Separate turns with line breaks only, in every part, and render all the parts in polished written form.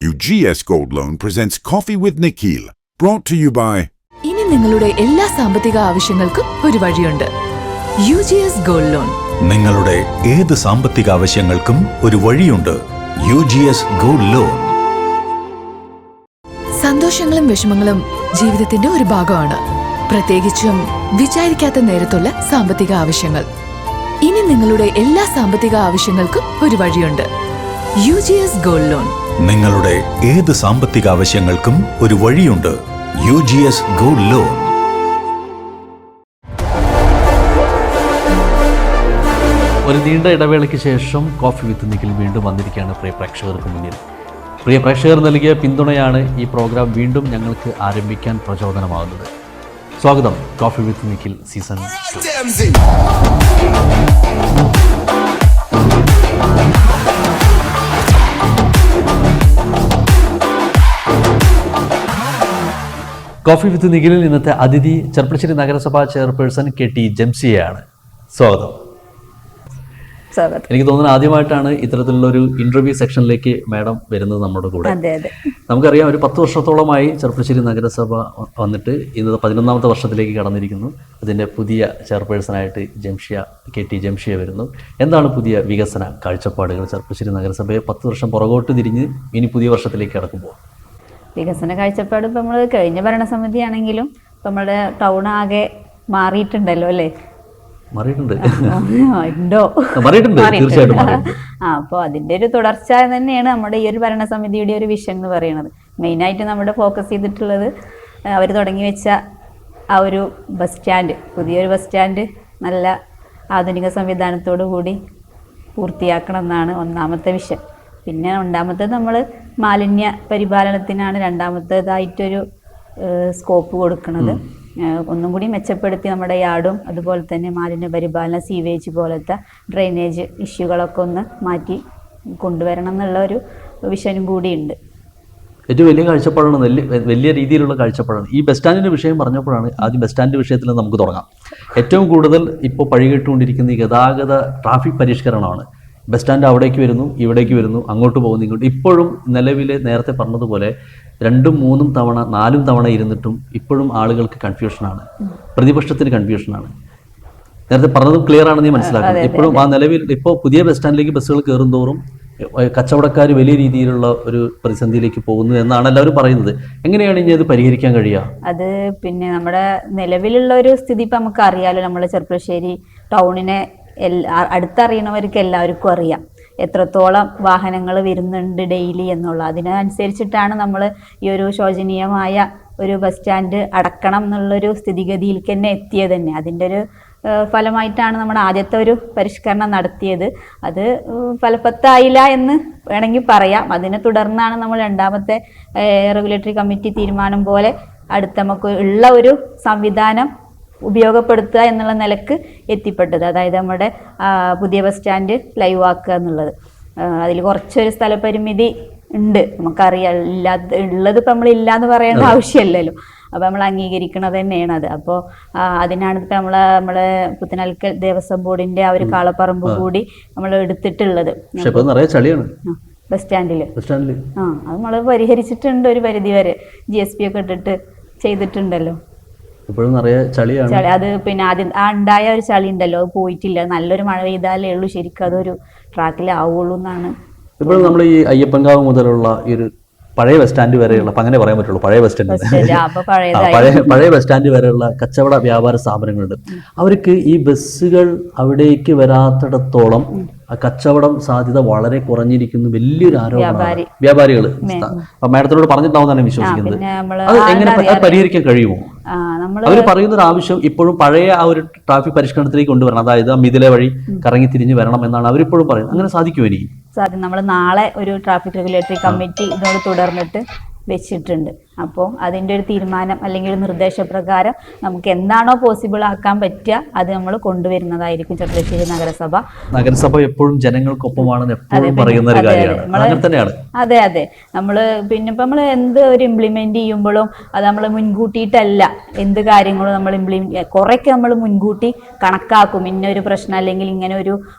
UGS Gold Loan presents Coffee with Nikhil, brought to you by
ഇനി നിങ്ങളുടെ എല്ലാ സാമ്പത്തിക ആവശ്യങ്ങൾക്കും ഒരു വഴിയുണ്ട്. UGS Gold Loan.
നിങ്ങളുടെ ഏത് സാമ്പത്തിക ആവശ്യങ്ങൾക്കും ഒരു വഴിയുണ്ട്. UGS Gold Loan.
സന്തോഷങ്ങളും വിഷമങ്ങളും ജീവിതത്തിന്റെ ഒരു ഭാഗമാണ്. പ്രത്യേകിച്ചും വിചാരിക്കാത്ത നേരത്തുള്ള സാമ്പത്തിക ആവശ്യങ്ങൾ. ഇനി നിങ്ങളുടെ എല്ലാ സാമ്പത്തിക ആവശ്യങ്ങൾക്കും ഒരു വഴിയുണ്ട്. UGS Gold Loan.
നിങ്ങളുടെ ഏത് സാമ്പത്തിക ആവശ്യങ്ങൾക്കും ഒരു വഴിയുണ്ട്. UGS Gold Loan.
ഒരു നീണ്ട ഇടവേളയ്ക്ക് ശേഷം കോഫി വിത്ത് നിഖിൽ വീണ്ടും വന്നിരിക്കുകയാണ് പ്രിയ പ്രേക്ഷകർക്ക് മുന്നിൽ. പ്രിയ പ്രേക്ഷകർ നൽകിയ പിന്തുണയാണ് ഈ പ്രോഗ്രാം വീണ്ടും ഞങ്ങൾക്ക് ആരംഭിക്കാൻ പ്രചോദനമാകുന്നത്. സ്വാഗതം coffee with Nikhil season 2. Coffee with നിഖിലിൽ ഇന്നത്തെ അതിഥി ചെർപ്പളശ്ശേരി നഗരസഭാ ചെയർപേഴ്സൺ KT ജംസിയയാണ്. സ്വാഗതം. എനിക്ക് തോന്നുന്നു ആദ്യമായിട്ടാണ് ഇത്തരത്തിലുള്ളൊരു ഇന്റർവ്യൂ സെക്ഷനിലേക്ക് മാഡം വരുന്നത് നമ്മുടെ കൂടെ. നമുക്കറിയാം, ഒരു 10 വർഷത്തോളമായി ചെർപ്പളശ്ശേരി നഗരസഭ വന്നിട്ട് ഇന്ന് 11ാമത്തെ വർഷത്തിലേക്ക് കടന്നിരിക്കുന്നു. അതിൻ്റെ പുതിയ ചെയർപേഴ്സണായിട്ട് KT ജംഷിയ വരുന്നു. എന്താണ് പുതിയ വികസന കാഴ്ചപ്പാടുകൾ? ചെർപ്പളശ്ശേരി നഗരസഭയെ 10 വർഷം പുറകോട്ട് തിരിഞ്ഞ് ഇനി പുതിയ വർഷത്തിലേക്ക് കടക്കുമ്പോൾ
വികസന കാഴ്ചപ്പാട് ഇപ്പം നമ്മൾ കഴിഞ്ഞ ഭരണസമിതി ആണെങ്കിലും ഇപ്പം നമ്മുടെ ടൗൺ ആകെ മാറിയിട്ടുണ്ടല്ലോ അല്ലേ? ഉണ്ടോ? അപ്പോൾ അതിൻ്റെ ഒരു തുടർച്ച തന്നെയാണ് നമ്മുടെ ഈ ഒരു ഭരണസമിതിയുടെ ഒരു വിഷൻ എന്ന് പറയുന്നത്. മെയിനായിട്ട് നമ്മുടെ ഫോക്കസ് ചെയ്തിട്ടുള്ളത് അവർ തുടങ്ങി വെച്ച ആ ഒരു ബസ് സ്റ്റാൻഡ്, പുതിയൊരു ബസ് സ്റ്റാൻഡ് നല്ല ആധുനിക സംവിധാനത്തോടു കൂടി പൂർത്തിയാക്കണം എന്നാണ് ഒന്നാമത്തെ വിഷൻ. പിന്നെ രണ്ടാമത്തേത് നമ്മൾ മാലിന്യ പരിപാലനത്തിനാണ് രണ്ടാമത്തേതായിട്ടൊരു സ്കോപ്പ് കൊടുക്കുന്നത്. ഒന്നും കൂടി മെച്ചപ്പെടുത്തി നമ്മുടെ യാർഡും അതുപോലെ തന്നെ മാലിന്യ പരിപാലന, സീവേജ് പോലത്തെ ഡ്രെയിനേജ് ഇഷ്യൂകളൊക്കെ ഒന്ന് മാറ്റി കൊണ്ടുവരണം എന്നുള്ള ഒരു വിഷനും കൂടിയുണ്ട്.
ഏറ്റവും വലിയ കാഴ്ചപ്പാടാണ്, വലിയ രീതിയിലുള്ള കാഴ്ചപ്പാടാണ്. ഈ ബസ് സ്റ്റാൻഡിൻ്റെ വിഷയം പറഞ്ഞപ്പോഴാണ് ആദ്യം ബസ് സ്റ്റാൻഡ് വിഷയത്തിൽ നമുക്ക് തുടങ്ങാം. ഏറ്റവും കൂടുതൽ ഇപ്പോൾ പഴികെട്ടുകൊണ്ടിരിക്കുന്ന ഈ ഗതാഗത ട്രാഫിക് പരിഷ്കരണമാണ്. ബസ് സ്റ്റാൻഡ് അവിടേക്ക് വരുന്നു, ഇവിടേക്ക് വരുന്നു, അങ്ങോട്ട് പോകുന്നു, ഇങ്ങോട്ട്. ഇപ്പോഴും നിലവിൽ നേരത്തെ പറഞ്ഞതുപോലെ 2, 3 തവണ 4 തവണ ഇരുന്നിട്ടും ഇപ്പോഴും ആളുകൾക്ക് കൺഫ്യൂഷനാണ്, പ്രതിപക്ഷത്തിന് കൺഫ്യൂഷനാണ്. നേരത്തെ പറഞ്ഞതും ക്ലിയർ ആണെന്ന് ഞാൻ മനസ്സിലാക്കുന്നത്. ഇപ്പോഴും ആ നിലവിൽ ഇപ്പോൾ പുതിയ ബസ് സ്റ്റാൻഡിലേക്ക് ബസ്സുകൾ കയറും തോറും കച്ചവടക്കാർ വലിയ രീതിയിലുള്ള ഒരു പ്രതിസന്ധിയിലേക്ക് പോകുന്നു എന്നാണ് എല്ലാവരും പറയുന്നത്. എങ്ങനെയാണ് ഇനി അത് പരിഹരിക്കാൻ കഴിയുക?
അത് പിന്നെ നമ്മുടെ നിലവിലുള്ള ഒരു സ്ഥിതി ഇപ്പം നമുക്ക് അറിയാമല്ലോ. നമ്മുടെ ചെർപ്പളശ്ശേരി ടൗണിനെ അടുത്തറിയണവർക്ക് എല്ലാവർക്കും അറിയാം എത്രത്തോളം വാഹനങ്ങൾ വരുന്നുണ്ട് ഡെയിലി എന്നുള്ള. അതിനനുസരിച്ചിട്ടാണ് നമ്മൾ ഈ ഒരു ശോചനീയമായ ഒരു ബസ് സ്റ്റാൻഡ് അടക്കണം എന്നുള്ളൊരു സ്ഥിതിഗതിയിലേക്ക് തന്നെ എത്തിയത് തന്നെ. അതിൻ്റെ ഒരു ഫലമായിട്ടാണ് നമ്മുടെ ആദ്യത്തെ ഒരു പരിഷ്കരണം നടത്തിയത്. അത് ഫലവത്തായില്ല എന്ന് വേണമെങ്കിൽ പറയാം. അതിനെ തുടർന്നാണ് നമ്മൾ രണ്ടാമത്തെ റെഗുലേറ്ററി കമ്മിറ്റി തീരുമാനം പോലെ അടുത്ത നമുക്ക് ഉള്ള ഒരു സംവിധാനം ഉപയോഗപ്പെടുത്തുക എന്നുള്ള നിലക്ക് എത്തിപ്പെട്ടത്. അതായത് നമ്മുടെ പുതിയ ബസ് സ്റ്റാൻഡ് ലൈവ് ആക്കുക എന്നുള്ളത്. അതിൽ കുറച്ചൊരു സ്ഥലപരിമിതി ഉണ്ട്, നമുക്കറിയാം. ഉള്ളത് ഇപ്പം നമ്മൾ ഇല്ലയെന്ന് പറയേണ്ട ആവശ്യമില്ലല്ലോ. അപ്പോൾ നമ്മൾ അംഗീകരിക്കണത് തന്നെയാണ് അത്. അപ്പോൾ അതിനാണ് ഇപ്പം നമ്മളെ പുത്തനൽക്കൽ ദേവസ്വം ബോർഡിൻ്റെ ആ ഒരു കാളപ്പറമ്പ് കൂടി നമ്മൾ എടുത്തിട്ടുള്ളത് ബസ് സ്റ്റാൻഡിൽ. അത് നമ്മൾ പരിഹരിച്ചിട്ടുണ്ട് ഒരു പരിധി വരെ. GSP ഒക്കെ ഇട്ടിട്ട് ചെയ്തിട്ടുണ്ടല്ലോ.
ഇപ്പോഴും നിറയെ ചളിയാണ്.
അത് പിന്നെ ആദ്യം ഉണ്ടായ ഒരു ചളി ഉണ്ടല്ലോ, അത് പോയിട്ടില്ല. നല്ലൊരു മഴ പെയ്താലേ ഉള്ളൂ ശരിക്കും അതൊരു ട്രാക്കിലാവുള്ളൂ എന്നാണ്.
ഇപ്പോഴും നമ്മൾ ഈ അയ്യപ്പൻകാവ് മുതലുള്ള ഈ ഒരു പഴയ ബസ് സ്റ്റാൻഡ് വരെയുള്ള, അപ്പം അങ്ങനെ പറയാൻ പറ്റുള്ളൂ, പഴയ ബസ് സ്റ്റാൻഡ്, പഴയ ബസ് സ്റ്റാൻഡ് വരെയുള്ള കച്ചവട വ്യാപാര സ്ഥാപനങ്ങളുണ്ട്. അവർക്ക് ഈ ബസ്സുകൾ അവിടേക്ക് വരാത്തിടത്തോളം കച്ചവടം സാധ്യത വളരെ കുറഞ്ഞിരിക്കുന്നു. വലിയൊരു ആരോപണമാണ് വ്യാപാരികൾ. മാഡത്തിനോട് പറഞ്ഞിട്ടുണ്ടാവുന്നതാണ് വിശ്വസിക്കുന്നത്. അത് എങ്ങനെ പരിഹരിക്കാൻ കഴിയുമോ? അവർ പറയുന്നൊരു ആവശ്യം ഇപ്പോഴും പഴയ ആ ഒരു ട്രാഫിക് പരിഷ്കരണത്തിലേക്ക് കൊണ്ടുവരണം. അതായത് മിഥില വഴി കറങ്ങി തിരിഞ്ഞ് വരണം എന്നാണ് അവരിപ്പോഴും പറയുന്നത്. അങ്ങനെ സാധിക്കുമോ? എനിക്ക്
സാധ്യത നമ്മൾ നാളെ ഒരു ട്രാഫിക് റെഗുലേറ്ററി കമ്മിറ്റി ഇതിനോട് തുടർന്നിട്ട് വെച്ചിട്ടുണ്ട്. അപ്പോൾ അതിൻ്റെ ഒരു തീരുമാനം അല്ലെങ്കിൽ ഒരു നിർദ്ദേശപ്രകാരം നമുക്ക് എന്താണോ പോസിബിൾ ആക്കാൻ പറ്റുക അത് നമ്മൾ കൊണ്ടുവരുന്നതായിരിക്കും ചെർപ്പുളശ്ശേരി നഗരസഭ.
നഗരസഭ എപ്പോഴും ജനങ്ങൾക്കൊപ്പമാണെന്ന് എപ്പോഴും പറയുന്ന ഒരു കാര്യമാണ്. അങ്ങനെ തന്നെയാണ്.
അതെ അതെ, നമ്മൾ പിന്നെ ഇപ്പം നമ്മൾ എന്ത് ഒരു ഇംപ്ലിമെന്റ് ചെയ്യുമ്പോഴും അത് നമ്മൾ മുൻകൂട്ടിയിട്ടല്ല എന്ത് കാര്യങ്ങളും നമ്മൾ കുറേയൊക്കെ നമ്മൾ മുൻകൂട്ടി കണക്കാക്കും, ഇന്നൊരു പ്രശ്നം അല്ലെങ്കിൽ ഇങ്ങനെ ഒരു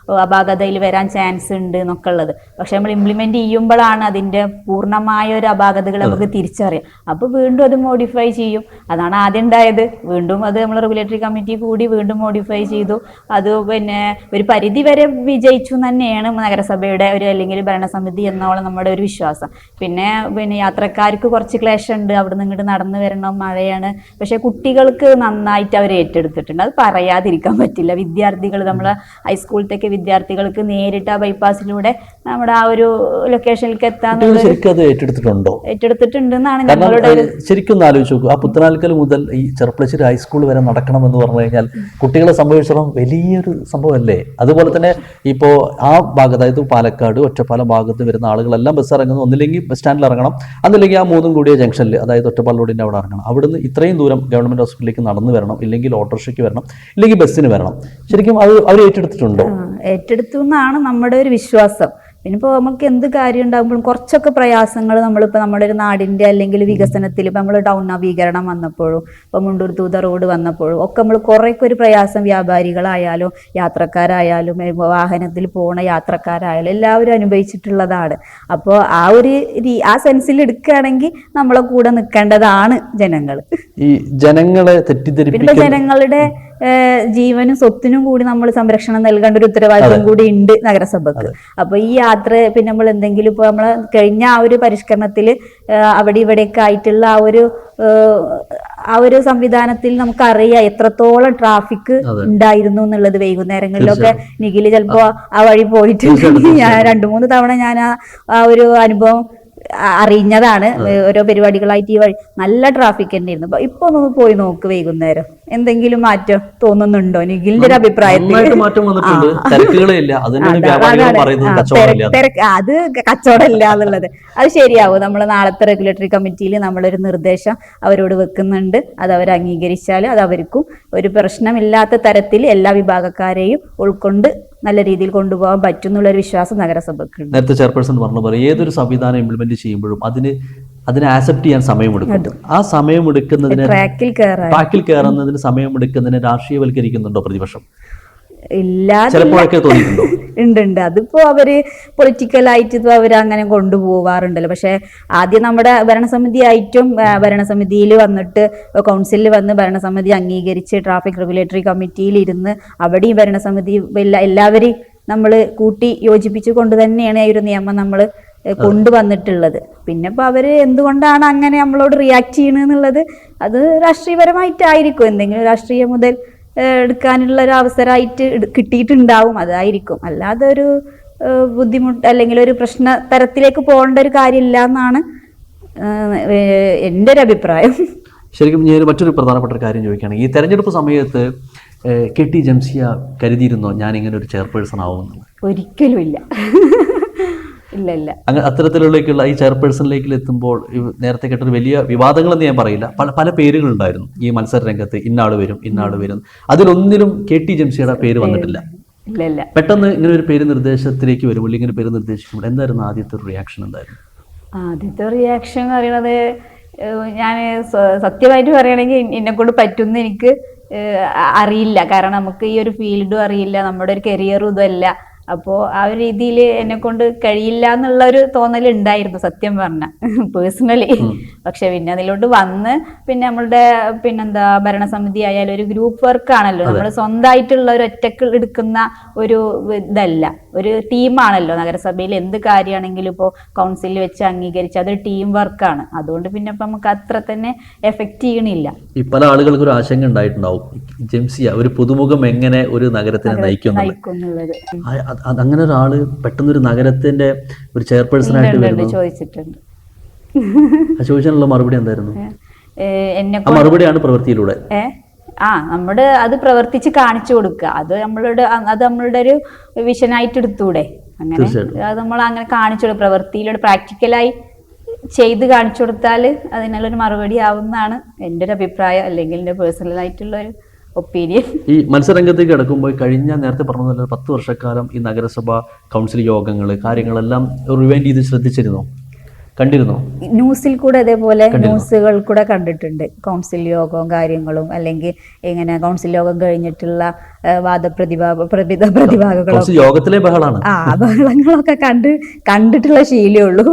അപാകതയിൽ വരാൻ ചാൻസ് ഉണ്ട് എന്നൊക്കെ ഉള്ളത്. പക്ഷെ നമ്മൾ ഇംപ്ലിമെന്റ് ചെയ്യുമ്പോഴാണ് അതിന്റെ പൂർണ്ണമായ ഒരു അപാകതകൾ നമുക്ക് തിരിച്ചറിയാം. അപ്പോൾ വീണ്ടും അത് മോഡിഫൈ ചെയ്യും. അതാണ് ആദ്യം ഉണ്ടായത്. വീണ്ടും അത് നമ്മൾ റെഗുലേറ്ററി കമ്മിറ്റി കൂടി വീണ്ടും മോഡിഫൈ ചെയ്തു. അത് പിന്നെ ഒരു പരിധി വരെ വിജയിച്ചു തന്നെയാണ് നഗരസഭയുടെ ഒരു അല്ലെങ്കിൽ ഭരണസമിതി എന്നോളം നമ്മുടെ ഒരു വിശ്വാസം. പിന്നെ യാത്രക്കാർക്ക് കുറച്ച് ക്ലേശമുണ്ട്, അവിടെ നിന്ന് ഇങ്ങോട്ട് നടന്നു വരണം, മഴയാണ്. പക്ഷെ കുട്ടികൾക്ക് നന്നായിട്ട് അവർ ഏറ്റെടുത്തിട്ടുണ്ട്. അത് പറയാതിരിക്കാൻ പറ്റില്ല. വിദ്യാർത്ഥികൾ, നമ്മളെ ഹൈസ്കൂളിലത്തേക്ക് വിദ്യാർത്ഥികൾക്ക് നേരിട്ട് ആ ബൈപ്പാസിലൂടെ നമ്മുടെ ആ ഒരു ലൊക്കേഷനിലേക്ക് എത്താൻ ഏറ്റെടുത്തിട്ടുണ്ടെന്നാണ് ഞങ്ങളുടെ
ശരിക്കും ആലോചിച്ച് നോക്കൂ. ആ പുത്തനാൽക്കൽ മുതൽ ഈ ചെർപ്പുളശ്ശേരി ഹൈസ്കൂൾ വരെ നടക്കണമെന്ന് പറഞ്ഞു കഴിഞ്ഞാൽ കുട്ടികളെ സംബന്ധിച്ചിടത്തോളം വലിയൊരു സംഭവമല്ലേ. അതുപോലെ തന്നെ ഇപ്പോൾ ആ ഭാഗത്ത്, അതായത് പാലക്കാട് ഒറ്റപ്പാലം ഭാഗത്ത് വരുന്ന ആളുകളെല്ലാം ബസ് ഇറങ്ങുന്നു. ഒന്നില്ലെങ്കിൽ ബസ് സ്റ്റാൻഡിൽ ഇറങ്ങണം, അതല്ലെങ്കിൽ ആ മൂന്നും കൂടിയ ജംഗ്ഷനിൽ, അതായത് ഒറ്റപ്പാലം റോഡിൻ്റെ അവിടെ ഇറങ്ങണം. അവിടുന്ന് ഇത്രയും ദൂരം ഗവൺമെന്റ് ഹോസ്പിറ്റലിലേക്ക് നടന്നു വരണം, ഇല്ലെങ്കിൽ ഓട്ടോറിക്ഷയ്ക്ക് വരണം, ഇല്ലെങ്കിൽ ബസ്സിന് വരണം. ശരിക്കും അവർ ഏറ്റെടുത്തിട്ടുണ്ടോ?
ഏറ്റെടുത്തു എന്നാണ് നമ്മുടെ ഒരു വിശ്വാസം. പിന്നെ ഇപ്പോൾ നമുക്ക് എന്ത് കാര്യം ഉണ്ടാകുമ്പോഴും കുറച്ചൊക്കെ പ്രയാസങ്ങൾ നമ്മളിപ്പോൾ നമ്മുടെ ഒരു നാടിൻ്റെ അല്ലെങ്കിൽ വികസനത്തിൽ ഇപ്പോൾ നമ്മൾ ടൗൺ നവീകരണം വന്നപ്പോഴും ഇപ്പോൾ മുണ്ടൂർ തൂത റോഡ് വന്നപ്പോഴും ഒക്കെ നമ്മൾ കുറേയൊക്കെ ഒരു പ്രയാസം വ്യാപാരികളായാലും യാത്രക്കാരായാലും വാഹനത്തിൽ പോണ യാത്രക്കാരായാലും എല്ലാവരും അനുഭവിച്ചിട്ടുള്ളതാണ്. അപ്പോൾ ആ സെൻസിൽ എടുക്കുകയാണെങ്കിൽ നമ്മളെ കൂടെ നിൽക്കേണ്ടതാണ് ജനങ്ങൾ.
ഈ ജനങ്ങളെ തെറ്റിദ്ധരിപ്പിക്കുന്ന,
പിന്നെ ജനങ്ങളുടെ ജീവനും സ്വത്തിനും കൂടി നമ്മൾ സംരക്ഷണം നൽകേണ്ട ഒരു ഉത്തരവാദിത്വം കൂടി ഉണ്ട് നഗരസഭക്ക്. അപ്പൊ ഈ യാത്ര പിന്നെ നമ്മൾ എന്തെങ്കിലും ഇപ്പൊ നമ്മൾ കഴിഞ്ഞ ആ ഒരു പരിഷ്കരണത്തിൽ അവിടെ ഇവിടെയൊക്കെ ആയിട്ടുള്ള ആ ഒരു സംവിധാനത്തിൽ നമുക്കറിയാം എത്രത്തോളം ട്രാഫിക് ഉണ്ടായിരുന്നു എന്നുള്ളത്. വൈകുന്നേരങ്ങളിലൊക്കെ നിഖില് ചിലപ്പോ ആ വഴി പോയിട്ടുണ്ടെങ്കിൽ ഞാൻ 2-3 തവണ ഞാൻ ആ ഒരു അനുഭവം അറിഞ്ഞതാണ്. ഓരോ പരിപാടികളായിട്ട് ഈ വഴി നല്ല ട്രാഫിക് തന്നെയായിരുന്നു. അപ്പൊ ഇപ്പൊ ഒന്ന് പോയി നോക്ക് വൈകുന്നേരം, എന്തെങ്കിലും മാറ്റം തോന്നുന്നുണ്ടോ നിഖിലിന്റെ ഒരു അഭിപ്രായത്തിൽ? അത് കച്ചവടമില്ല എന്നുള്ളത് അത് ശരിയാവും. നമ്മൾ നാളത്തെ റെഗുലേറ്ററി കമ്മിറ്റിയിൽ നമ്മളൊരു നിർദ്ദേശം അവരോട് വെക്കുന്നുണ്ട്. അത് അവർ അംഗീകരിച്ചാൽ അത് അവർക്കും ഒരു പ്രശ്നമില്ലാത്ത തരത്തിൽ എല്ലാ വിഭാഗക്കാരെയും ഉൾക്കൊണ്ട് നല്ല രീതിയിൽ കൊണ്ടുപോകാൻ പറ്റും എന്നുള്ളൊരു വിശ്വാസം നഗരസഭയ്ക്ക്.
നേരത്തെ ചെയർപേഴ്സൺ പറഞ്ഞ പോലെ ഏതൊരു സംവിധാനം ഇംപ്ലിമെന്റ് ചെയ്യുമ്പോഴും അതിനെ ആക്സെപ്റ്റ് ചെയ്യാൻ സമയമെടുക്കും. ആ സമയമെടുക്കുന്നതിന് ട്രാക്കിൽ കയറുന്നതിന് സമയമെടുക്കുന്നതിന് രാഷ്ട്രീയവൽക്കരിക്കുന്നുണ്ടോ പ്രതിപക്ഷം?
ചിലപ്പോഴൊക്കെ ഉണ്ട്. അതിപ്പോ അവര് പൊളിറ്റിക്കലായിട്ട് അവർ അങ്ങനെ കൊണ്ടുപോവാറുണ്ടല്ലോ. പക്ഷെ ആദ്യം നമ്മുടെ ഭരണസമിതി ആയിട്ടും ഭരണസമിതിയിൽ വന്നിട്ട് കൗൺസിലിൽ വന്ന് ഭരണസമിതി അംഗീകരിച്ച് ട്രാഫിക് റെഗുലേറ്ററി കമ്മിറ്റിയിൽ ഇരുന്ന് അവിടെയും ഭരണസമിതി എല്ലാവരെയും നമ്മൾ കൂട്ടി യോജിപ്പിച്ചു കൊണ്ട് തന്നെയാണ് ഈ ഒരു നിയമം നമ്മൾ കൊണ്ടുവന്നിട്ടുള്ളത്. പിന്നെ ഇപ്പൊ അവര് എന്തുകൊണ്ടാണ് അങ്ങനെ നമ്മളോട് റിയാക്ട് ചെയ്യണെന്നുള്ളത് അത് രാഷ്ട്രീയപരമായിട്ടായിരിക്കും. എന്തെങ്കിലും രാഷ്ട്രീയ മുതൽ എടുക്കാനുള്ള ഒരു അവസരമായിട്ട് കിട്ടിയിട്ടുണ്ടാവും, അതായിരിക്കും. അല്ലാതെ ഒരു ബുദ്ധിമുട്ട് അല്ലെങ്കിൽ ഒരു പ്രശ്ന തരത്തിലേക്ക് പോകേണ്ട ഒരു കാര്യമില്ല എന്നാണ് എൻ്റെ ഒരു അഭിപ്രായം.
ശരിക്കും ഞാൻ മറ്റൊരു പ്രധാനപ്പെട്ട ഒരു കാര്യം ചോദിക്കുകയാണ്. ഈ തെരഞ്ഞെടുപ്പ് സമയത്ത് KT ജംസിയ കരുതിയിരുന്നോ ഞാനിങ്ങനെ ഒരു ചെയർപേഴ്സൺ ആവുമെന്നുള്ളത്?
ഒരിക്കലും ഇല്ല. ഇല്ല.
അത്തരത്തിലുള്ള ഈ ചെയർപേഴ്സണിലേക്ക് എത്തുമ്പോൾ നേരത്തെ കേട്ടൊരു വലിയ വിവാദങ്ങളെന്ന് ഞാൻ പറയില്ല, പല പേരുകളുണ്ടായിരുന്നു ഈ മത്സര രംഗത്ത്. ഇന്നാള് വരും. അതിലൊന്നിലും KT ജംസിയുടെ പേര് വന്നിട്ടില്ല. പെട്ടെന്ന് ഇങ്ങനെ ഒരു പേര് നിർദ്ദേശത്തിലേക്ക് വരുമ്പോൾ, ഇങ്ങനെ പേര് നിർദ്ദേശിക്കുമ്പോൾ എന്തായിരുന്നു ആദ്യത്തെ ഒരു റിയാക്ഷൻ? എന്തായിരുന്നു
ആദ്യത്തെ റിയാക്ഷൻ എന്ന് പറയുന്നത്? ഞാൻ സത്യമായിട്ട് പറയുകയാണെങ്കിൽ എന്നെക്കൊണ്ട് പറ്റുമെന്ന് എനിക്ക് അറിയില്ല. കാരണം നമുക്ക് ഈ ഒരു ഫീൽഡും അറിയില്ല, നമ്മുടെ ഒരു കരിയറും ഇതല്ല. അപ്പോൾ ആ ഒരു രീതിയിൽ എന്നെക്കൊണ്ട് കഴിയില്ല എന്നുള്ളൊരു തോന്നലുണ്ടായിരുന്നു സത്യം പറഞ്ഞാൽ, പേഴ്സണലി. പക്ഷെ പിന്നെ അതിലോട്ട് വന്ന് പിന്നെ നമ്മളുടെ ഭരണസമിതി ആയാലും ഒരു ഗ്രൂപ്പ് വർക്ക് ആണല്ലോ. നമ്മൾ സ്വന്തമായിട്ടുള്ള ഒരു ഒറ്റക്ക് എടുക്കുന്ന ഒരു ഇതല്ല, ഒരു ടീമാണല്ലോ. നഗരസഭയിൽ എന്ത് കാര്യമാണെങ്കിലും ഇപ്പോൾ കൗൺസിലിൽ വെച്ച് അംഗീകരിച്ച് അതൊരു ടീം വർക്കാണ്. അതുകൊണ്ട് പിന്നെ ഇപ്പം നമുക്ക് അത്ര തന്നെ എഫക്റ്റ് ചെയ്യണില്ല.
ഈ പല ആളുകൾക്ക് ഒരു ആശങ്ക ഉണ്ടായിട്ടുണ്ടാവും, ജംസിയ ഒരു പുതുമുഖം എങ്ങനെ ഒരു നഗരത്തിനെ നയിക്കുന്നുള്ളത്. അങ്ങനെ ഒരാള് പെട്ടെന്നൊരു നഗരത്തിന്റെ ഒരു ചെയർപേഴ്സണായിട്ട് വരുന്നത് ചോദിച്ചാലുള്ള മറുപടി എന്തായിരുന്നു? മറുപടിയാണ് പ്രവൃത്തിയിലൂടെ
അത് പ്രവർത്തിച്ച് കാണിച്ചു കൊടുക്കുക. അത് നമ്മളുടെ ഒരു വിഷനായിട്ട് എടുത്തൂടെ? അങ്ങനെ അത് നമ്മൾ അങ്ങനെ കാണിച്ചു കൊടുക്കുക, പ്രവൃത്തിയിലൂടെ പ്രാക്ടിക്കലായി ചെയ്ത് കാണിച്ചു കൊടുത്താൽ അതിനുള്ളൊരു മറുപടി ആവുന്നതാണ് എൻ്റെ ഒരു അഭിപ്രായം, അല്ലെങ്കിൽ എൻ്റെ പേഴ്സണലായിട്ടുള്ള ഒരു ഒപ്പീനിയൻ.
ഈ മത്സരരംഗത്തേക്ക് കിടക്കുമ്പോൾ കഴിഞ്ഞ നേരത്തെ പറഞ്ഞ 10 വർഷക്കാലം ഈ നഗരസഭ കൗൺസിൽ യോഗങ്ങൾ കാര്യങ്ങളെല്ലാം റിവൈൻഡ് ചെയ്ത് ശ്രദ്ധിച്ചിരുന്നോ, കണ്ടിരുന്നോ?
ന്യൂസിൽ കൂടെ അതേപോലെ ന്യൂസുകൾ കൂടെ കണ്ടിട്ടുണ്ട്. കൗൺസിൽ യോഗവും കാര്യങ്ങളും, അല്ലെങ്കിൽ ഇങ്ങനെ കൗൺസിൽ യോഗം കഴിഞ്ഞിട്ടുള്ള പ്രതിഭാഗങ്ങളും
യോഗത്തിലെ ബഹളാണ്.
ബഹളങ്ങളൊക്കെ കണ്ടിട്ടുള്ള ശീലമേ ഉള്ളൂ,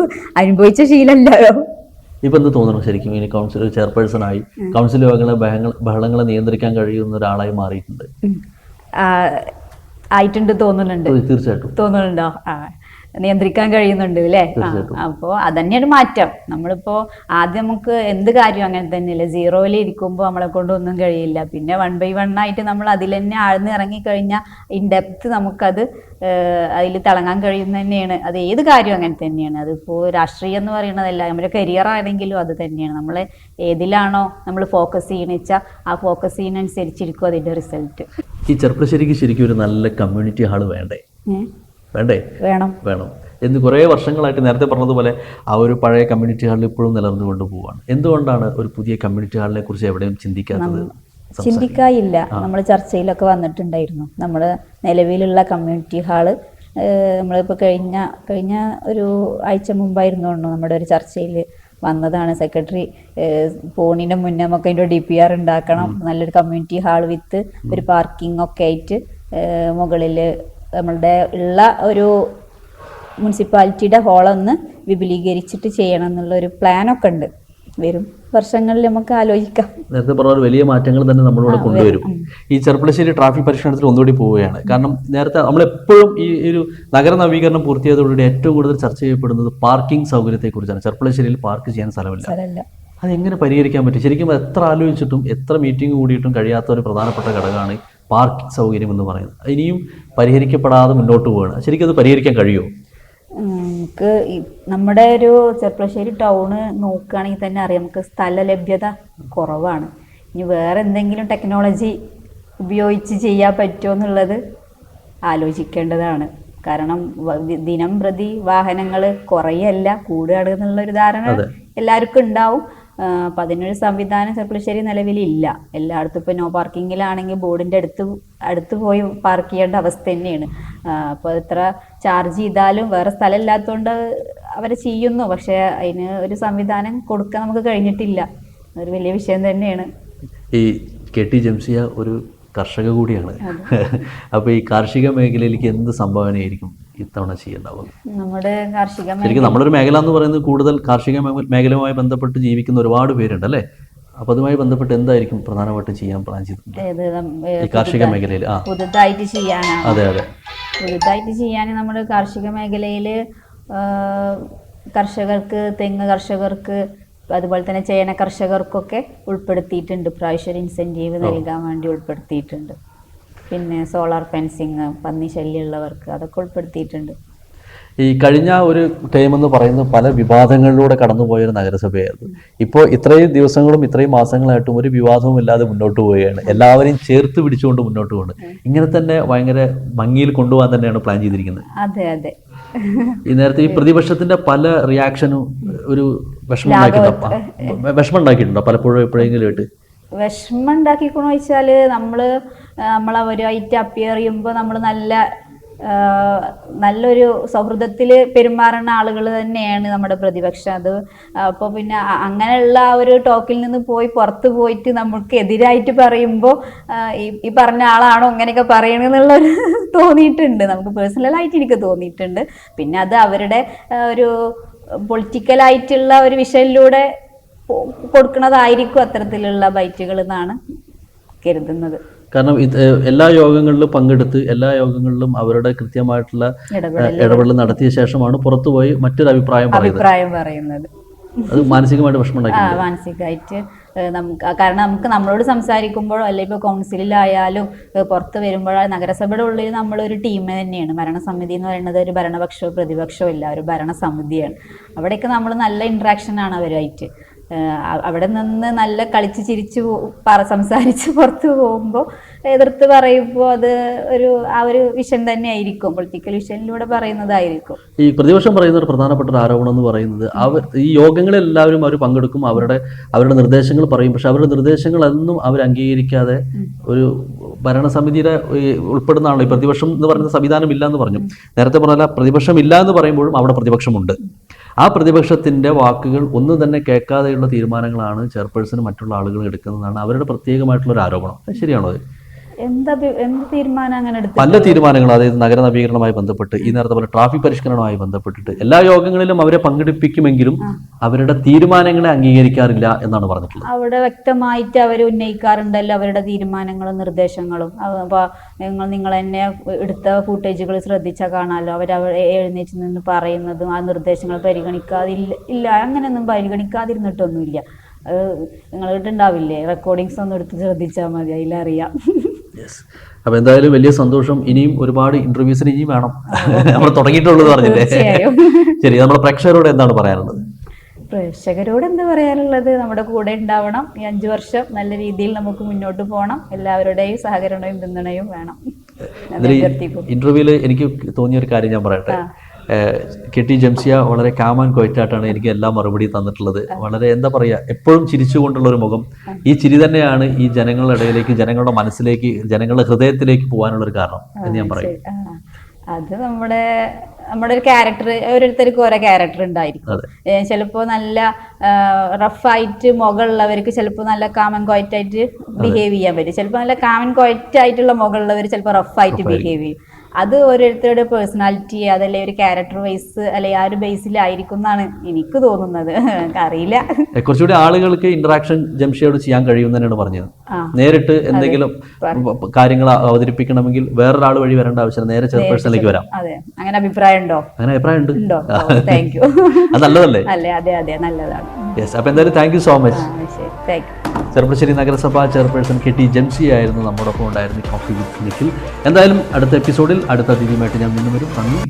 അനുഭവിച്ച ശീലമല്ലോ.
ഇപ്പൊ എന്ത് തോന്നുന്നു ശരിക്കും ഇനി കൗൺസിൽ ചെയർപേഴ്സൺ ആയി കൗൺസിൽ യോഗങ്ങളെ ബഹളങ്ങളെ നിയന്ത്രിക്കാൻ കഴിയുന്ന ഒരാളായി മാറിയിട്ടുണ്ട്?
ആയിട്ടുണ്ട് തോന്നുന്നുണ്ട്.
തീർച്ചയായിട്ടും
തോന്നുന്നുണ്ടോ? നിയന്ത്രിക്കാൻ കഴിയുന്നുണ്ട് അല്ലേ? അപ്പോൾ അതന്നെയാണ് മാറ്റം. നമ്മളിപ്പോൾ ആദ്യം നമുക്ക് എന്ത് കാര്യം അങ്ങനെ തന്നെയല്ലേ, സീറോയിൽ ഇരിക്കുമ്പോൾ നമ്മളെ കൊണ്ടൊന്നും കഴിയില്ല. പിന്നെ 1 by 1 ആയിട്ട് നമ്മൾ അതിൽ തന്നെ ആഴ്ന്ന് ഇറങ്ങിക്കഴിഞ്ഞാൽ ഇൻ ഡെപ്ത് നമുക്കത് അതിൽ തിളങ്ങാൻ കഴിയുന്ന തന്നെയാണ്. അത് ഏത് കാര്യവും അങ്ങനെ തന്നെയാണ്. അതിപ്പോൾ രാഷ്ട്രീയം എന്ന് പറയുന്നതല്ല, നമ്മുടെ കരിയർ ആണെങ്കിലും അത് തന്നെയാണ്. നമ്മൾ ഏതിലാണോ നമ്മൾ ഫോക്കസ് ചെയ്യണമെന്ന് വെച്ചാൽ ആ ഫോക്കസ് ചെയ്യുന്നതനുസരിച്ചിരിക്കും അതിൻ്റെ റിസൾട്ട്.
ഈ ചെർപ്പളശ്ശേരിക്ക് ശരിക്കും ഒരു നല്ല കമ്മ്യൂണിറ്റി ഹാള് വേണ്ടേ? വേണം എന്ന് കുറേ വർഷങ്ങളായിട്ട് നേരത്തെ പറഞ്ഞതുപോലെ ആ ഒരു പഴയ കമ്മ്യൂണിറ്റി ഹാളിൽ ഇപ്പോഴും നിലനിന്നുകൊണ്ട് പോവാണ്. എന്തുകൊണ്ടാണ് ഒരു പുതിയ കമ്മ്യൂണിറ്റി ഹാളിനെ കുറിച്ച് എവിടെയും ചിന്തിക്കാത്തത്?
ചിന്തിക്കാനില്ല. നമ്മൾ ചർച്ചയിലൊക്കെ വന്നിട്ടുണ്ടായിരുന്നു. നമ്മൾ നിലവിലുള്ള കമ്മ്യൂണിറ്റി ഹാള് നമ്മളിപ്പോൾ കഴിഞ്ഞ ഒരു ആഴ്ച മുമ്പായിരുന്നു നമ്മുടെ ഒരു ചർച്ചയിൽ വന്നതാണ്. സെക്രട്ടറി പോണിൻ്റെ മുന്നേ നമുക്ക് അതിൻ്റെ DPR ഉണ്ടാക്കണം, നല്ലൊരു കമ്മ്യൂണിറ്റി ഹാൾ വിത്ത് ഒരു പാർക്കിംഗ് ഒക്കെ ആയിട്ട് മുകളിൽ നമ്മളുടെ ഉള്ള ഒരു മുനിസിപ്പാലിറ്റിയുടെ ഹോളൊന്ന് വിപുലീകരിച്ചിട്ട് ചെയ്യണം എന്നുള്ളൊരു പ്ലാനൊക്കെ ഉണ്ട്. വരും വർഷങ്ങളിൽ നമുക്ക് ആലോചിക്കാം.
നേരത്തെ പറഞ്ഞ വലിയ മാറ്റങ്ങൾ തന്നെ നമ്മളിവിടെ കൊണ്ടുവരും. ഈ ചെർപ്പളശ്ശേരി ട്രാഫിക് പരിഷ്കരണത്തിൽ ഒന്നുകൂടി പോവുകയാണ്. കാരണം നേരത്തെ നമ്മളെപ്പോഴും ഈ ഒരു നഗര നവീകരണം പൂർത്തിയായതോടുകൂടി ഏറ്റവും കൂടുതൽ ചർച്ച ചെയ്യപ്പെടുന്നത് പാർക്കിംഗ് സൗകര്യത്തെക്കുറിച്ചാണ്. ചെർപ്പളശ്ശേരിയിൽ പാർക്ക് ചെയ്യാൻ സ്ഥലമില്ല. അതെങ്ങനെ പരിഹരിക്കാൻ പറ്റും? ശരിക്കും എത്ര ആലോചിച്ചിട്ടും എത്ര മീറ്റിംഗ് കൂടിയിട്ടും കഴിയാത്ത ഒരു പ്രധാനപ്പെട്ട ഘടകമാണ് പാർക്കിംഗ് സൗകര്യം എന്ന് പറയുന്നത്. ഇനിയും പരിഹരിക്കപ്പെടാതെ മുന്നോട്ട് പോവുകയാണ്. ശരിക്കും അത് പരിഹരിക്കാൻ കഴിയുമോ?
നമുക്ക് നമ്മുടെ ഒരു ചെർപ്പളശ്ശേരി ടൗണ് നോക്കുകയാണെങ്കിൽ തന്നെ അറിയാം, നമുക്ക് സ്ഥല ലഭ്യത കുറവാണ്. ഇനി വേറെ എന്തെങ്കിലും ടെക്നോളജി ഉപയോഗിച്ച് ചെയ്യാൻ പറ്റുമോ എന്നുള്ളത് ആലോചിക്കേണ്ടതാണ്. കാരണം ദിനം പ്രതി വാഹനങ്ങൾ കുറയല്ല, കൂടുകയാണ് എന്നുള്ളൊരു ധാരണ എല്ലാവർക്കും ഉണ്ടാവും. അപ്പം അതിനൊരു സംവിധാനം ചെർപ്പളശ്ശേരി നിലവിലില്ല. എല്ലായിടത്തും ഇപ്പോൾ നോ പാർക്കിങ്ങിലാണെങ്കിൽ ബോർഡിൻ്റെ അടുത്ത് പോയി പാർക്ക് ചെയ്യേണ്ട അവസ്ഥ തന്നെയാണ്. അപ്പോൾ എത്ര ചാർജ് ചെയ്താലും വേറെ സ്ഥലം ഇല്ലാത്തതുകൊണ്ട് അവർ ചെയ്യുന്നു. പക്ഷേ അതിന് ഒരു സംവിധാനം കൊടുക്കാൻ നമുക്ക് കഴിഞ്ഞിട്ടില്ല. അതൊരു വലിയ വിഷയം തന്നെയാണ്.
ഈ KT ജംസിയ ഒരു കർഷക കൂടിയാണ്. അപ്പോൾ ഈ കാർഷിക മേഖലയിലേക്ക് എന്ത് സംഭാവനയായിരിക്കും ഇത്തവണ ചെയ്യുന്നുണ്ടാവും?
നമ്മുടെ കാർഷിക
ശരിക്കും നമ്മളൊരു മേഖല എന്ന് പറയുന്നത് കൂടുതൽ കാർഷിക മേഖലയുമായി ബന്ധപ്പെട്ട് ജീവിക്കുന്ന ഒരുപാട് പേരുണ്ട് അല്ലേ? അപ്പോൾ അതുമായി ബന്ധപ്പെട്ട് എന്തായിരിക്കും പ്രധാനമായിട്ടും ചെയ്യാൻ പ്ലാൻ ചെയ്തിട്ടുണ്ട് ഈ കാർഷിക മേഖലയിൽ?
പുതുതായിട്ട് ചെയ്യാനാണ്.
അതെ
പുതുതായിട്ട് ചെയ്യാൻ നമ്മൾ കാർഷിക മേഖലയിൽ കർഷകർക്ക്, തെങ്ങ് കർഷകർക്ക്, അതുപോലെ തന്നെ ചേന കർഷകർക്കൊക്കെ ഉൾപ്പെടുത്തിയിട്ടുണ്ട്. പ്രാവശ്യം ഇൻസെൻറ്റീവ് നൽകാൻ വേണ്ടി ഉൾപ്പെടുത്തിയിട്ടുണ്ട്. പിന്നെ സോളാർ ഫെൻസിങ്, പന്നി ശല്യമുള്ളവർക്ക് അതൊക്കെ ഉൾപ്പെടുത്തിയിട്ടുണ്ട്.
ഈ കഴിഞ്ഞ ഒരു ടൈം എന്ന് പറയുന്നത് പല വിവാദങ്ങളിലൂടെ കടന്നുപോയൊരു നഗരസഭയായിരുന്നു. ഇപ്പോൾ ഇത്രയും ദിവസങ്ങളും ഇത്രയും മാസങ്ങളായിട്ടും ഒരു വിവാദവും ഇല്ലാതെ മുന്നോട്ട് പോവുകയാണ്. എല്ലാവരെയും ചേർത്ത് പിടിച്ചുകൊണ്ട് മുന്നോട്ട് പോകുന്നത്. ഇങ്ങനെ തന്നെ ഭയങ്കര ഭംഗിയിൽ കൊണ്ടുപോകാൻ തന്നെയാണ് പ്ലാൻ ചെയ്തിരിക്കുന്നത്.
അതെ.
ഈ നേരത്തെ ഈ പ്രതിപക്ഷത്തിന്റെ പല റിയാക്ഷനും ഒരു വിഷമം ഉണ്ടാക്കിയിട്ടുണ്ടോ പലപ്പോഴും എപ്പോഴെങ്കിലും ആയിട്ട്?
വിഷമം ഉണ്ടാക്കിക്കണോ ചോദിച്ചാൽ നമ്മളവരുമായിട്ട് അപ്പിയർ ചെയ്യുമ്പോൾ നമ്മൾ നല്ലൊരു സൗഹൃദത്തിൽ പെരുമാറുന്ന ആളുകൾ തന്നെയാണ് നമ്മുടെ പ്രതിപക്ഷം. അത് അപ്പോൾ പിന്നെ അങ്ങനെയുള്ള ആ ഒരു ടോക്കിൽ നിന്ന് പുറത്ത് പോയിട്ട് നമുക്ക് എതിരായിട്ട് പറയുമ്പോൾ ഈ പറഞ്ഞ ആളാണോ അങ്ങനെയൊക്കെ പറയണമെന്നുള്ളൊരു തോന്നിയിട്ടുണ്ട്. നമുക്ക് പേഴ്സണലായിട്ട് എനിക്ക് തോന്നിയിട്ടുണ്ട്. പിന്നെ അത് അവരുടെ ഒരു പൊളിറ്റിക്കലായിട്ടുള്ള ഒരു വിഷയിലൂടെ കൊടുക്കുന്നതായിരിക്കും അത്തരത്തിലുള്ള ബൈറ്റുകൾ എന്നാണ് കരുതുന്നത്.
കാരണം എല്ലാ യോഗങ്ങളിലും പങ്കെടുത്ത് എല്ലാ യോഗങ്ങളിലും അവരുടെ കൃത്യമായിട്ടുള്ള ഇടപെടൽ നടത്തിയ ശേഷമാണ് പുറത്തുപോയി മറ്റൊരു അഭിപ്രായം
പറയുന്നത്.
അത് മാനസികമായിട്ട് വിഷമമുണ്ടാക്കി.
മാനസികമായിട്ട് കാരണം നമുക്ക് നമ്മളോട് സംസാരിക്കുമ്പോഴോ അല്ലെങ്കിൽ ഇപ്പോൾ കൗൺസിലിലായാലും പുറത്ത് വരുമ്പോഴോ നഗരസഭയുടെ ഉള്ളിൽ നമ്മളൊരു ടീം തന്നെയാണ്. ഭരണസമിതി എന്ന് പറയുന്നത് ഒരു ഭരണപക്ഷമോ പ്രതിപക്ഷമോ ഇല്ല, ഒരു ഭരണസമിതിയാണ്. അവിടെയൊക്കെ നമ്മൾ നല്ല ഇൻട്രാക്ഷനാണ് അവരുമായിട്ട്. അവിടെ നിന്ന് നല്ല കളിച്ച് ചിരിച്ച് സംസാരിച്ച് പുറത്ത് പോകുമ്പോൾ എതിർത്ത് പറയുമ്പോൾ അത് ആ ഒരു വിഷൻ തന്നെ ആയിരിക്കും, പൊളിറ്റിക്കൽ വിഷനിലൂടെ പറയുന്നതായിരിക്കും.
ഈ പ്രതിപക്ഷം പറയുന്ന ഒരു പ്രധാനപ്പെട്ട ഒരു ആരോപണം എന്ന് പറയുന്നത് ഈ യോഗങ്ങളിൽ എല്ലാവരും അവർ പങ്കെടുക്കും, അവരുടെ നിർദ്ദേശങ്ങൾ പറയും, പക്ഷെ അവരുടെ നിർദ്ദേശങ്ങളൊന്നും അവർ അംഗീകരിക്കാതെ ഒരു ഭരണസമിതിയുടെ ഉൾപ്പെടുന്ന ആളാണ്. ഈ പ്രതിപക്ഷം എന്ന് പറയുന്ന സംവിധാനം ഇല്ല എന്ന് പറഞ്ഞു. നേരത്തെ പറഞ്ഞാൽ പ്രതിപക്ഷം ഇല്ല എന്ന് പറയുമ്പോഴും അവിടെ പ്രതിപക്ഷമുണ്ട്. ആ പ്രതിപക്ഷത്തിന്റെ വാക്കുകൾ ഒന്നും തന്നെ കേൾക്കാതെയുള്ള തീരുമാനങ്ങളാണ് ചെയർപേഴ്സണും മറ്റുള്ള ആളുകൾ എടുക്കുന്നതാണ് അവരുടെ പ്രത്യേകമായിട്ടുള്ള ഒരു ആരോപണം. ശരിയാണോ അത്?
എന്ത് തീരുമാനം അങ്ങനെ എടുത്തു?
പല തീരുമാനങ്ങൾ, അതായത് നഗര നവീകരണവുമായി ബന്ധപ്പെട്ട്, ഈ നേരത്തെ പോലെ ട്രാഫിക് പരിഷ്കരണവുമായി ബന്ധപ്പെട്ടിട്ട് എല്ലാ യോഗങ്ങളിലും അവരെ പങ്കെടുപ്പിക്കുമെങ്കിലും അവരുടെ തീരുമാനങ്ങളെ അംഗീകരിക്കാറില്ല എന്നാണ് പറഞ്ഞിട്ടുള്ളത്.
അവിടെ വ്യക്തമായിട്ട് അവർ ഉന്നയിക്കാറുണ്ടല്ലോ അവരുടെ തീരുമാനങ്ങളും നിർദ്ദേശങ്ങളും. അപ്പോൾ നിങ്ങൾ തന്നെ എടുത്ത ഫൂട്ടേജുകൾ ശ്രദ്ധിച്ചാൽ കാണാമല്ലോ, അവർ എഴുന്നേറ്റ് നിന്ന് പറയുന്നതും ആ നിർദ്ദേശങ്ങൾ പരിഗണിക്കാതില്ല, അങ്ങനെയൊന്നും പരിഗണിക്കാതിരുന്നിട്ടൊന്നുമില്ല. നിങ്ങൾ കേട്ടിട്ടുണ്ടാവില്ലേ, റെക്കോർഡിങ്സ് ഒന്നും എടുത്ത് ശ്രദ്ധിച്ചാൽ മതി, അതിലറിയാം.
അപ്പൊ എന്തായാലും വലിയ സന്തോഷം. ഇനിയും ഒരുപാട് ഇന്റർവ്യൂസിന് ഇനിയും വേണം. നമ്മൾ തുടങ്ങിയിട്ടുള്ളത് പറഞ്ഞില്ലേ? ശരി, നമ്മുടെ പ്രേക്ഷകരോട് എന്താണ് പറയാനുള്ളത്?
പ്രേക്ഷകരോട് എന്താ പറയാനുള്ളത്, നമ്മുടെ കൂടെ ഉണ്ടാവണം. ഈ 5 വർഷം നല്ല രീതിയിൽ നമുക്ക് മുന്നോട്ട് പോകണം. എല്ലാവരുടെയും സഹകരണവും പിന്തുണയും വേണം.
ഇന്റർവ്യൂവിൽ എനിക്ക് തോന്നിയ ഒരു കാര്യം ഞാൻ പറയട്ടെ. KT ജംഷിയ വളരെ കാം ആൻഡ് ക്വയറ്റായിട്ടാണ് എനിക്ക് എല്ലാ മറുപടി തന്നിട്ടുള്ളത്. വളരെ എന്താ പറയുക, എപ്പോഴും ചിരിച്ചുകൊണ്ടുള്ള ഒരു മുഖം. ഈ ചിരി തന്നെയാണ് ഈ ജനങ്ങളുടെ ഇടയിലേക്ക്, ജനങ്ങളുടെ മനസ്സിലേക്ക്, ജനങ്ങളുടെ ഹൃദയത്തിലേക്ക് പോകാനുള്ള ഒരു കാരണം എന്ന് ഞാൻ പറയും.
അത് നമ്മുടെ ഒരു ക്യാരക്ടർ, ഓരോരുത്തർക്കും ഓരോ ക്യാരക്ടർ ഉണ്ടായിരിക്കും. ചിലപ്പോൾ നല്ല റഫായിട്ട് മുഖമുള്ളവർക്ക് ചിലപ്പോൾ നല്ല കാമൻ ക്വയറ്റ് ആയിട്ട് ബിഹേവ് ചെയ്യാൻ പറ്റും. ചിലപ്പോൾ നല്ല കാമൻ ക്വയറ്റ് ആയിട്ടുള്ള മുഖമുള്ളവർ ചിലപ്പോൾ റഫായിട്ട് ബിഹേവ് ചെയ്യും. അത് ഓരോരുത്തരുടെ പേഴ്സണാലിറ്റി, അതല്ലേ ഒരു ക്യാരക്ടർ വൈസ് അല്ലെ ആ ഒരു ബേസിലായിരിക്കും എന്നാണ് എനിക്ക് തോന്നുന്നത്. അറിയില്ല,
കുറച്ചുകൂടി ആളുകൾക്ക് ഇന്ററാക്ഷൻ ജംഷിയോട് ചെയ്യാൻ കഴിയും തന്നെയാണ് പറഞ്ഞത്. നേരിട്ട് എന്തെങ്കിലും കാര്യങ്ങൾ അവതരിപ്പിക്കണമെങ്കിൽ വേറൊരാൾ വഴി വരേണ്ട ആവശ്യം, നേരെ ചെയർപേഴ്സണിലേക്ക് വരാം.
അതെ, അങ്ങനെ അഭിപ്രായം ഉണ്ടോ?
അങ്ങനെ അഭിപ്രായം ഉണ്ട്.
Thank you.
അത് നല്ലതല്ലേ?
അതെ, നല്ലതാണ്.
യെസ്, അപ്പൊ എന്തായാലും thank you so much.
Thank you.
Cherpulassery നഗരസഭ ചെയർപേഴ്സൺ KT ജംഷി ആയിരുന്നു നമ്മോടൊപ്പം ഉണ്ടായിരുന്നു കോഫി വിത്ത് നിഖിൽ. എന്തായാലും അടുത്ത എപ്പിസോഡിൽ അടുത്ത അതിഥിയുമായിട്ട് ഞാൻ വീണ്ടും വരും. നന്ദി.